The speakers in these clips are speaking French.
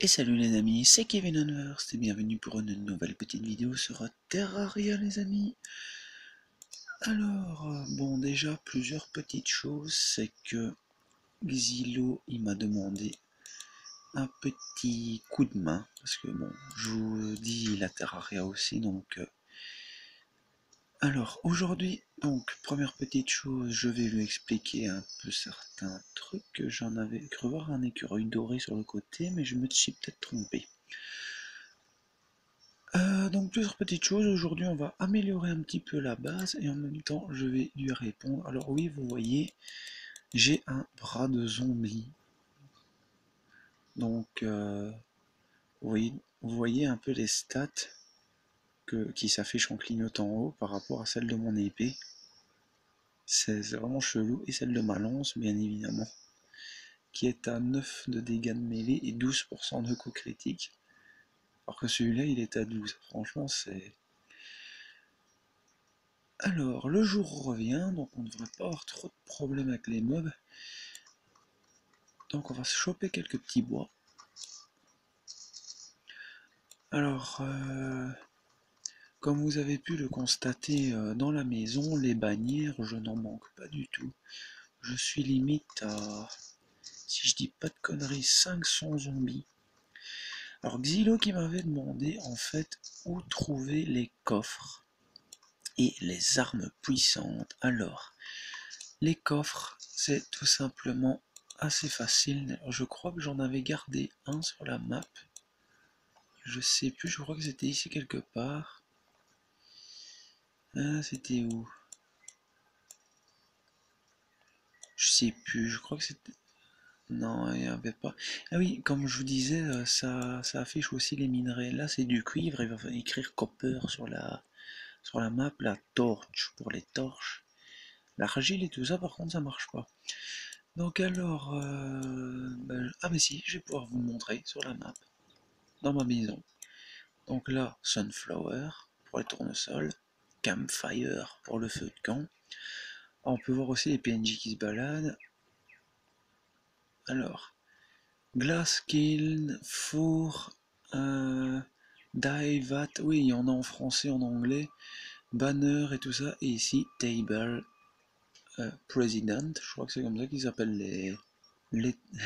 Et salut les amis, c'est Kevin Unverse et bienvenue pour une nouvelle petite vidéo sur Terraria les amis. Alors, bon déjà plusieurs petites choses, c'est que Xylo il m'a demandé un petit coup de main, parce que bon, je vous dis la Terraria aussi, donc... Alors aujourd'hui, donc première petite chose, je vais lui expliquer un peu certains trucs. J'en avais cru voir un écureuil doré sur le côté, mais je me suis peut-être trompé. Donc plusieurs petites choses, aujourd'hui on va améliorer un petit peu la base et en même temps je vais lui répondre. Alors oui, vous voyez, j'ai un bras de zombie. Donc vous voyez un peu les stats qui s'affichent en clignotant en haut par rapport à celle de mon épée. C'est vraiment chelou. Et celle de ma lance, bien évidemment, qui est à 9 de dégâts de mêlée et 12% de coups critiques. Alors que celui-là il est à 12. Franchement c'est... Alors, le jour revient, donc on ne devrait pas avoir trop de problèmes avec les mobs. Donc on va se choper quelques petits bois. Alors, comme vous avez pu le constater dans la maison, les bannières, je n'en manque pas du tout. Je suis limite à, si je dis pas de conneries, 500 zombies. Alors Xylo qui m'avait demandé en fait où trouver les coffres et les armes puissantes. Alors, les coffres, c'est tout simplement assez facile. Je crois que j'en avais gardé un sur la map. Je sais plus, je crois que c'était ici quelque part. Ah, c'était où? Je sais plus, je crois que c'était... Non, il n'y avait pas... Ah oui, comme je vous disais, ça affiche aussi les minerais. Là, c'est du cuivre, il va écrire copper sur la map, la torche pour les torches. L'argile et tout ça, par contre, ça marche pas. Donc alors... ah mais si, je vais pouvoir vous le montrer sur la map, dans ma maison. Donc là, Sunflower pour les tournesols, Campfire pour le feu de camp. On peut voir aussi les PNJ qui se baladent. Alors, Glass Kiln, Four, Divat, oui, il y en a en français, en anglais, Banner et tout ça. Et ici, Table, President, je crois que c'est comme ça qu'ils appellent les,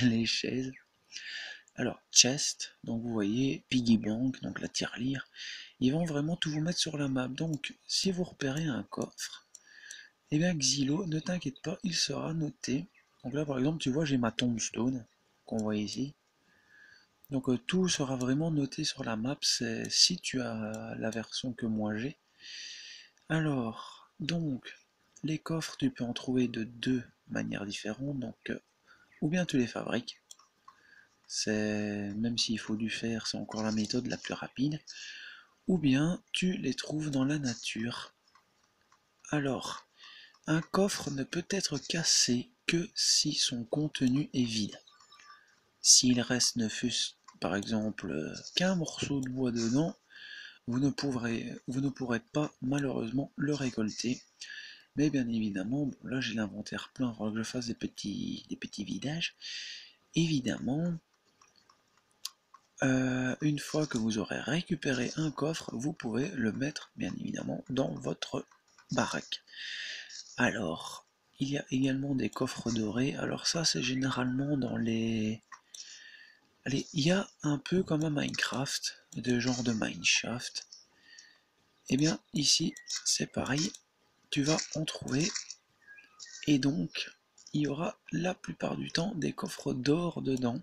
les chaises. Alors, Chest, donc vous voyez, Piggy Bank, donc la tirelire. Ils vont vraiment tout vous mettre sur la map. Donc, si vous repérez un coffre, eh bien Xylo, ne t'inquiète pas, il sera noté. Donc là, par exemple, tu vois, j'ai ma tombstone, qu'on voit ici. Donc tout sera vraiment noté sur la map, c'est si tu as la version que moi j'ai. Alors, donc, les coffres, tu peux en trouver de deux manières différentes. Donc, ou bien tu les fabriques. C'est même s'il faut du fer, c'est encore la méthode la plus rapide. Ou bien tu les trouves dans la nature. Alors, un coffre ne peut être cassé que si son contenu est vide. S'il reste ne fût-ce par exemple qu'un morceau de bois dedans, vous ne pourrez pas malheureusement le récolter. Mais bien évidemment, bon, là j'ai l'inventaire plein, il faudra que je fasse des petits vidages. Évidemment, une fois que vous aurez récupéré un coffre, vous pouvez le mettre bien évidemment dans votre baraque. Alors, il y a également des coffres dorés. Alors ça, c'est généralement dans les... Allez, il y a un peu comme un Minecraft, de genre de mineshaft. Et bien, ici, c'est pareil. Tu vas en trouver. Et donc, il y aura la plupart du temps des coffres d'or dedans.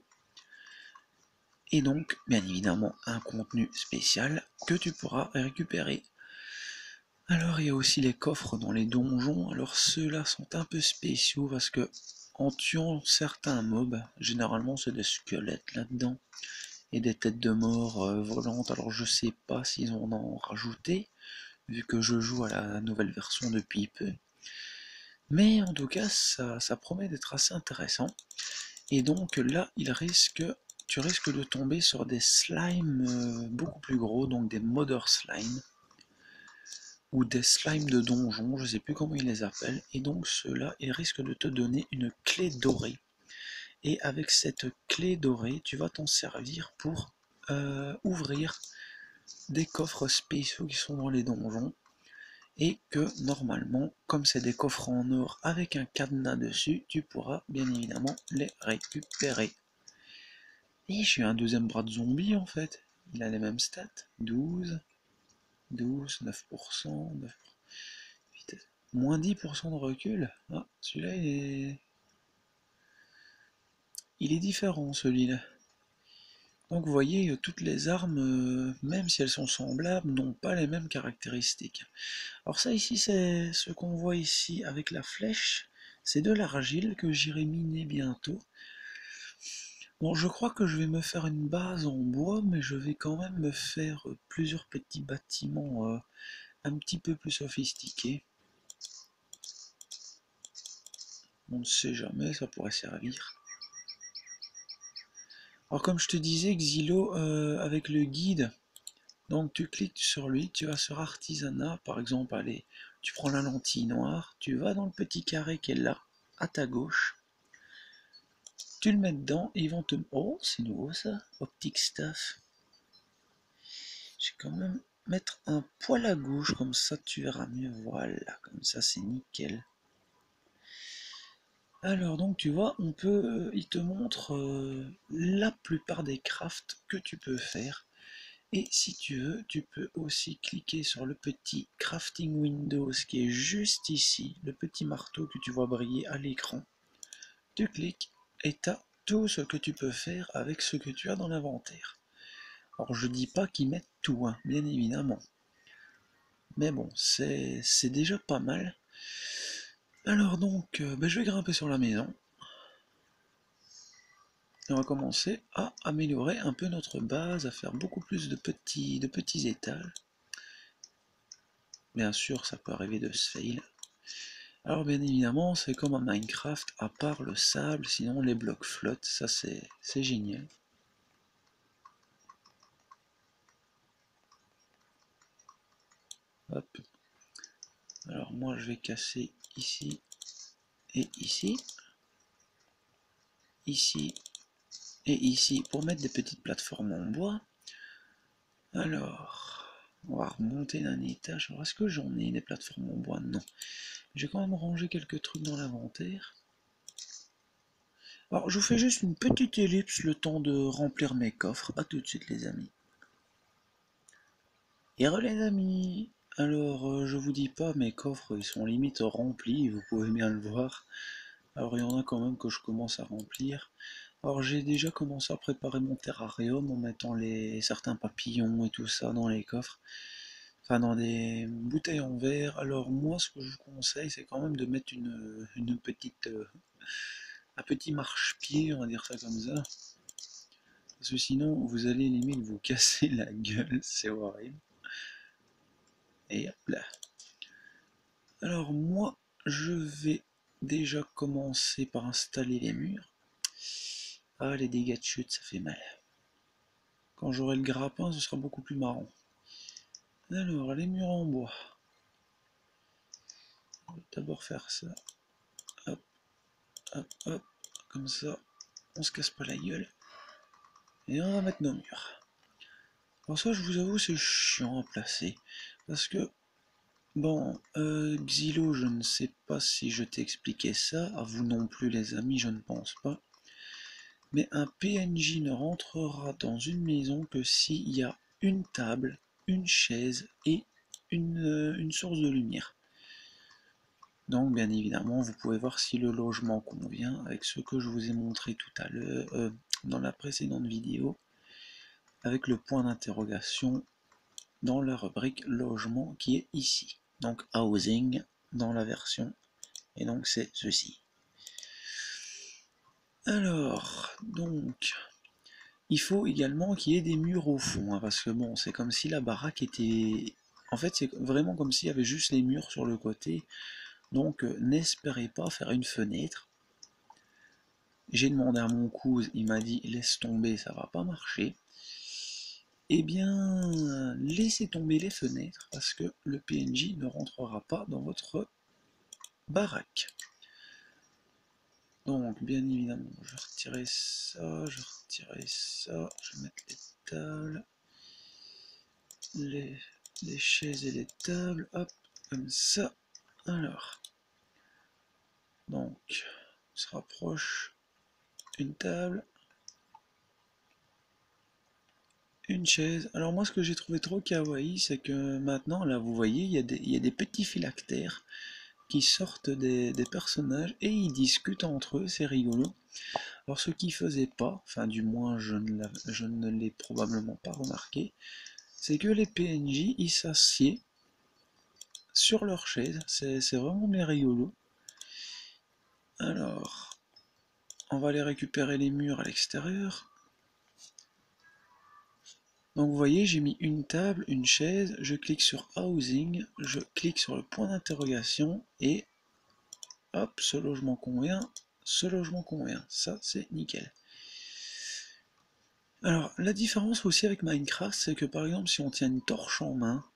Et donc, bien évidemment, un contenu spécial que tu pourras récupérer. Alors il y a aussi les coffres dans les donjons, alors ceux-là sont un peu spéciaux parce que en tuant certains mobs, généralement c'est des squelettes là-dedans, et des têtes de mort volantes, alors je sais pas s'ils en ont rajouté, vu que je joue à la nouvelle version depuis peu. Mais en tout cas ça promet d'être assez intéressant, et donc là tu risques de tomber sur des slimes beaucoup plus gros, donc des Mother Slime, ou des slimes de donjon, je sais plus comment ils les appellent, et donc ceux-là, ils risquent de te donner une clé dorée. Et avec cette clé dorée, tu vas t'en servir pour ouvrir des coffres spéciaux qui sont dans les donjons. Et que normalement, comme c'est des coffres en or avec un cadenas dessus, tu pourras bien évidemment les récupérer. Et j'ai un deuxième bras de zombie en fait. Il a les mêmes stats. 12, 12, 9%, 9%. Vitesse. Moins 10% de recul. Ah, celui-là il est différent celui-là. Donc vous voyez, toutes les armes, même si elles sont semblables, n'ont pas les mêmes caractéristiques. Alors ça ici, c'est ce qu'on voit ici avec la flèche. C'est de l'argile que j'irai miner bientôt. Bon, je crois que je vais me faire une base en bois, mais je vais quand même me faire plusieurs petits bâtiments un petit peu plus sophistiqués. On ne sait jamais, ça pourrait servir. Alors comme je te disais, Xylo, avec le guide, donc tu cliques sur lui, tu vas sur artisanat, par exemple, allez, tu prends la lentille noire, tu vas dans le petit carré qui est là, à ta gauche, tu le mets dedans, et ils vont te... Oh, c'est nouveau ça, Optic Staff. Je vais quand même mettre un poil à gauche, comme ça tu verras mieux, voilà, comme ça c'est nickel. Alors donc tu vois, il te montre la plupart des crafts que tu peux faire. Et si tu veux, tu peux aussi cliquer sur le petit crafting windows qui est juste ici, le petit marteau que tu vois briller à l'écran. Tu cliques et tu as tout ce que tu peux faire avec ce que tu as dans l'inventaire. Alors je dis pas qu'ils mettent tout, hein, bien évidemment. Mais bon, c'est déjà pas mal. Alors donc, je vais grimper sur la maison. Et on va commencer à améliorer un peu notre base, à faire beaucoup plus de petits étages. Bien sûr, ça peut arriver de se fail. Alors bien évidemment, c'est comme un Minecraft, à part le sable, sinon les blocs flottent, ça c'est génial. Hop. Alors moi je vais casser ici et ici. Ici et ici pour mettre des petites plateformes en bois. Alors, on va remonter d'un étage. Alors est-ce que j'en ai des plateformes en bois? Non. J'ai quand même rangé quelques trucs dans l'inventaire. Alors je vous fais juste une petite ellipse le temps de remplir mes coffres. A tout de suite les amis. Et les amis. Alors je vous dis pas, mes coffres ils sont limite remplis, vous pouvez bien le voir. Alors il y en a quand même que je commence à remplir. Alors j'ai déjà commencé à préparer mon terrarium en mettant certains papillons et tout ça dans les coffres. Enfin dans des bouteilles en verre. Alors moi ce que je vous conseille c'est quand même de mettre une petite... un petit marchepied, on va dire ça comme ça. Parce que sinon vous allez limite vous casser la gueule, c'est horrible. Et hop là. Alors moi je vais déjà commencer par installer les murs. Ah les dégâts de chute ça fait mal. Quand j'aurai le grappin ce sera beaucoup plus marrant. Alors les murs en bois. On va d'abord faire ça. Hop, hop, hop. Comme ça on se casse pas la gueule. Et on va mettre nos murs. Alors ça je vous avoue c'est chiant à placer. Parce que bon, Xylo, je ne sais pas si je t'ai expliqué ça, à vous non plus les amis, je ne pense pas. Mais un PNJ ne rentrera dans une maison que s'il y a une table, une chaise et une source de lumière. Donc bien évidemment, vous pouvez voir si le logement convient avec ce que je vous ai montré tout à l'heure dans la précédente vidéo, avec le point d'interrogation dans la rubrique logement qui est ici. Donc housing dans la version, et donc c'est ceci. Alors, donc, il faut également qu'il y ait des murs au fond, hein, parce que bon, c'est comme si la baraque était... En fait, c'est vraiment comme s'il y avait juste les murs sur le côté, donc n'espérez pas faire une fenêtre. J'ai demandé à mon cousin, il m'a dit laisse tomber, ça va pas marcher. Eh bien, laissez tomber les fenêtres, parce que le PNJ ne rentrera pas dans votre baraque. Donc, bien évidemment, je vais retirer ça, je vais retirer ça, je vais mettre les tables, les chaises et les tables, hop, comme ça. Alors, donc, on se rapproche, une table, une chaise. Alors moi, ce que j'ai trouvé trop kawaii, c'est que maintenant, là, vous voyez, il y a des petits phylactères qui sortent des personnages et ils discutent entre eux, c'est rigolo. Alors ce qu'ils faisaient pas, enfin du moins je ne l'ai probablement pas remarqué, c'est que les PNJ ils s'assiedent sur leur chaise, c'est vraiment bien rigolo. Alors, on va aller récupérer les murs à l'extérieur. Donc vous voyez, j'ai mis une table, une chaise, je clique sur Housing, je clique sur le point d'interrogation et hop, ce logement convient, ça c'est nickel. Alors, la différence aussi avec Minecraft, c'est que par exemple, si on tient une torche en main,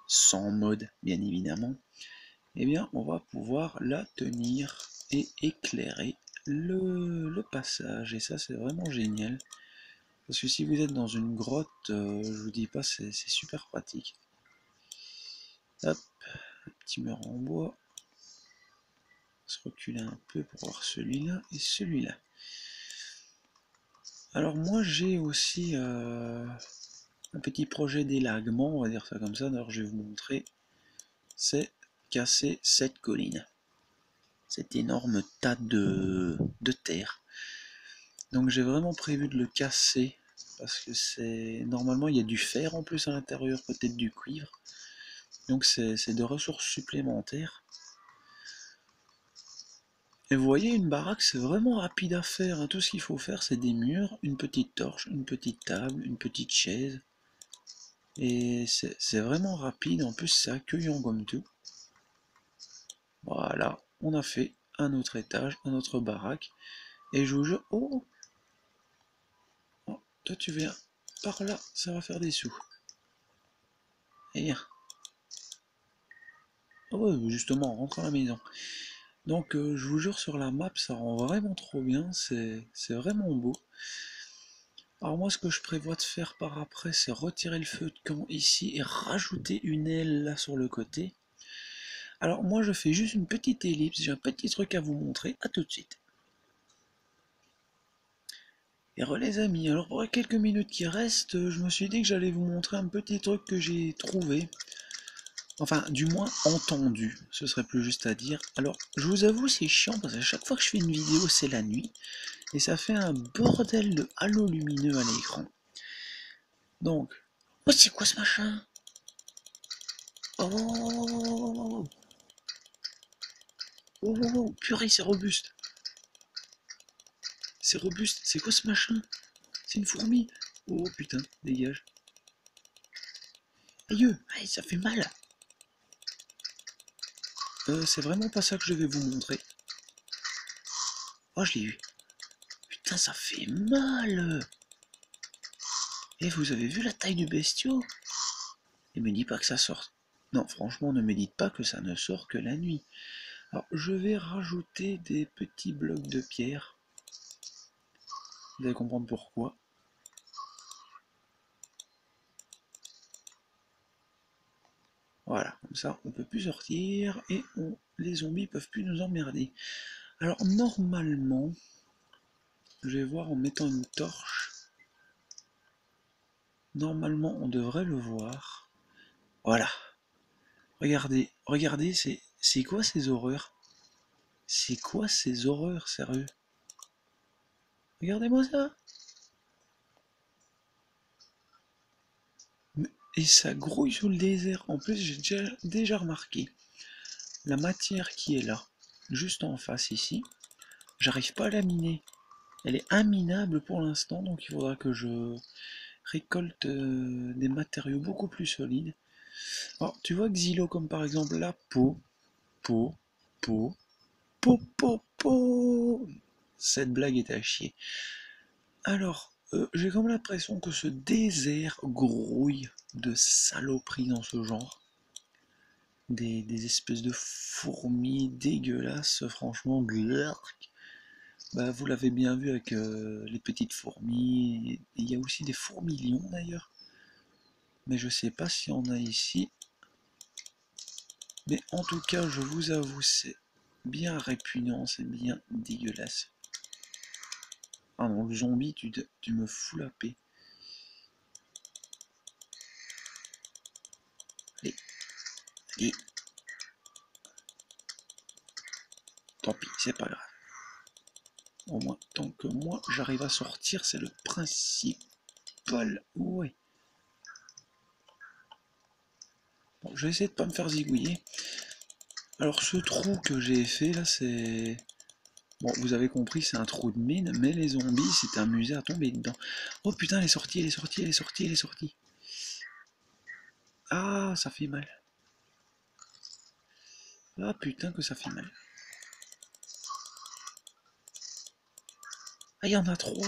sans mode bien évidemment, eh bien on va pouvoir la tenir et éclairer le passage. Et ça c'est vraiment génial. Parce que si vous êtes dans une grotte, je vous dis pas, c'est super pratique. Hop, un petit mur en bois. On va se reculer un peu pour voir celui-là et celui-là. Alors moi j'ai aussi un petit projet d'élaguement, on va dire ça comme ça. D'ailleurs je vais vous montrer. C'est casser cette colline. Cet énorme tas de terre. Donc j'ai vraiment prévu de le casser parce que c'est normalement il y a du fer en plus à l'intérieur, peut-être du cuivre. Donc c'est de ressources supplémentaires. Et vous voyez, une baraque c'est vraiment rapide à faire, hein. Tout ce qu'il faut faire c'est des murs, une petite torche, une petite table, une petite chaise. Et c'est vraiment rapide, en plus c'est accueillant comme tout. Voilà, on a fait un autre étage, un autre baraque. Et je vous jure, oh, oh, toi tu viens par là, ça va faire des sous. Et bien. Oh ouais, justement, on rentre à la maison. Donc je vous jure sur la map, ça rend vraiment trop bien, c'est vraiment beau. Alors moi ce que je prévois de faire par après, c'est retirer le feu de camp ici et rajouter une aile là sur le côté. Alors moi je fais juste une petite ellipse, j'ai un petit truc à vous montrer, à tout de suite. Et re les amis, alors pour les quelques minutes qui restent, je me suis dit que j'allais vous montrer un petit truc que j'ai trouvé. Enfin, du moins entendu, ce serait plus juste à dire. Alors, je vous avoue, c'est chiant parce qu'à chaque fois que je fais une vidéo, c'est la nuit. Et ça fait un bordel de halo lumineux à l'écran. Donc, oh, c'est quoi ce machin? Oh, oh, oh, oh, oh, purée, c'est robuste. C'est robuste, c'est quoi ce machin? C'est une fourmi. Oh putain, dégage. Aïe, aïe, ça fait mal. C'est vraiment pas ça que je vais vous montrer. Oh, je l'ai eu. Putain, ça fait mal. Et vous avez vu la taille du bestiau? Et me dis pas que ça sort. Non, franchement, ne me dites pas que ça ne sort que la nuit. Alors, je vais rajouter des petits blocs de pierre. Vous allez comprendre pourquoi. Voilà, comme ça, on peut plus sortir et les zombies peuvent plus nous emmerder. Alors, normalement, je vais voir en mettant une torche. Normalement, on devrait le voir. Voilà. Regardez, regardez, c'est quoi ces horreurs? C'est quoi ces horreurs, sérieux? Regardez-moi ça. Et ça grouille sous le désert. En plus, j'ai déjà remarqué la matière qui est là, juste en face ici. J'arrive pas à la miner. Elle est imminable pour l'instant, donc il faudra que je récolte des matériaux beaucoup plus solides. Alors, tu vois Xylo, comme par exemple la peau, peau, peau, peau, peau, peau. Cette blague est à chier. Alors, j'ai comme l'impression que ce désert grouille de saloperies dans ce genre. Des espèces de fourmis dégueulasses, franchement, glark. Bah, vous l'avez bien vu avec les petites fourmis. Et il y a aussi des fourmilions d'ailleurs. Mais je sais pas si on a ici. Mais en tout cas, je vous avoue, c'est bien répugnant, c'est bien dégueulasse. Ah non, le zombie, tu me fous la paix. Allez, allez. Tant pis, c'est pas grave. Au moins, tant que moi, j'arrive à sortir, c'est le principal. Ouais. Bon, je vais essayer de pas me faire zigouiller. Alors, ce trou que j'ai fait, là, c'est... Bon, vous avez compris, c'est un trou de mine, mais les zombies s'étaient amusés à tomber dedans. Oh putain, elle est sortie, elle est sortie, elle est sortie, elle est sortie. Ah, ça fait mal. Ah putain que ça fait mal. Ah, il y en a trois.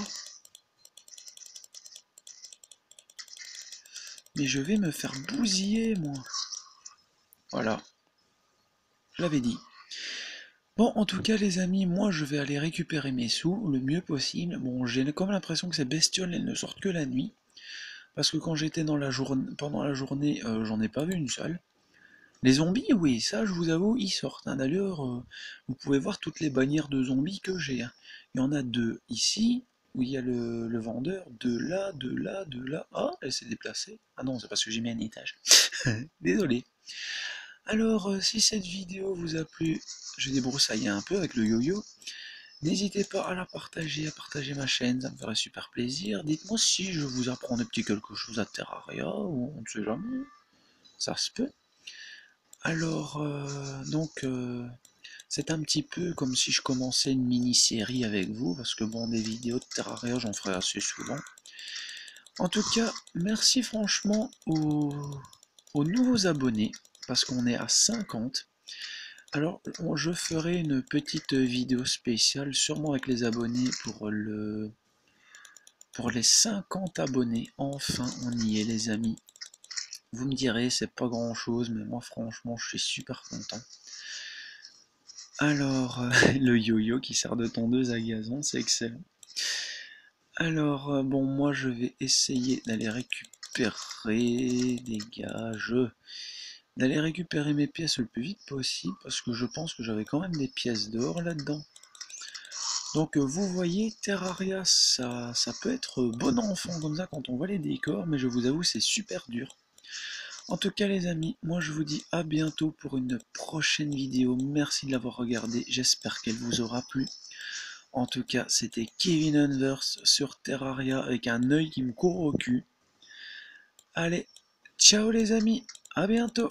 Mais je vais me faire bousiller, moi. Voilà, je l'avais dit. Bon, en tout cas, les amis, moi, je vais aller récupérer mes sous le mieux possible. Bon, j'ai comme l'impression que ces bestioles, elles ne sortent que la nuit. Parce que quand j'étais dans la journée, pendant la journée, j'en ai pas vu une seule. Les zombies, oui, ça, je vous avoue, ils sortent, hein. D'ailleurs, vous pouvez voir toutes les bannières de zombies que j'ai, hein. Il y en a deux ici, où il y a le vendeur, de là, de là, de là. Ah, elle s'est déplacée. Ah non, c'est parce que j'ai mis un étage. Désolé. Alors, si cette vidéo vous a plu, je vais débroussailler un peu avec le yo-yo. N'hésitez pas à la partager, à partager ma chaîne, ça me ferait super plaisir. Dites-moi si je vous apprends des petits quelque chose à Terraria, ou on ne sait jamais, ça se peut. Alors, c'est un petit peu comme si je commençais une mini-série avec vous, parce que bon, des vidéos de Terraria, j'en ferai assez souvent. En tout cas, merci franchement aux nouveaux abonnés, parce qu'on est à 50. Alors, je ferai une petite vidéo spéciale, sûrement avec les abonnés pour les 50 abonnés. Enfin, on y est, les amis. Vous me direz, c'est pas grand chose, mais moi, franchement, je suis super content. Alors, le yo-yo qui sert de tondeuse à gazon, c'est excellent. Alors, bon, moi, je vais essayer d'aller récupérer des gages. D'aller récupérer mes pièces le plus vite possible, parce que je pense que j'avais quand même des pièces d'or là-dedans. Donc vous voyez, Terraria, ça peut être bon enfant comme ça quand on voit les décors, mais je vous avoue, c'est super dur. En tout cas les amis, moi je vous dis à bientôt pour une prochaine vidéo. Merci de l'avoir regardé, j'espère qu'elle vous aura plu. En tout cas, c'était Kevin Unverse sur Terraria avec un œil qui me court au cul. Allez, ciao les amis, à bientôt.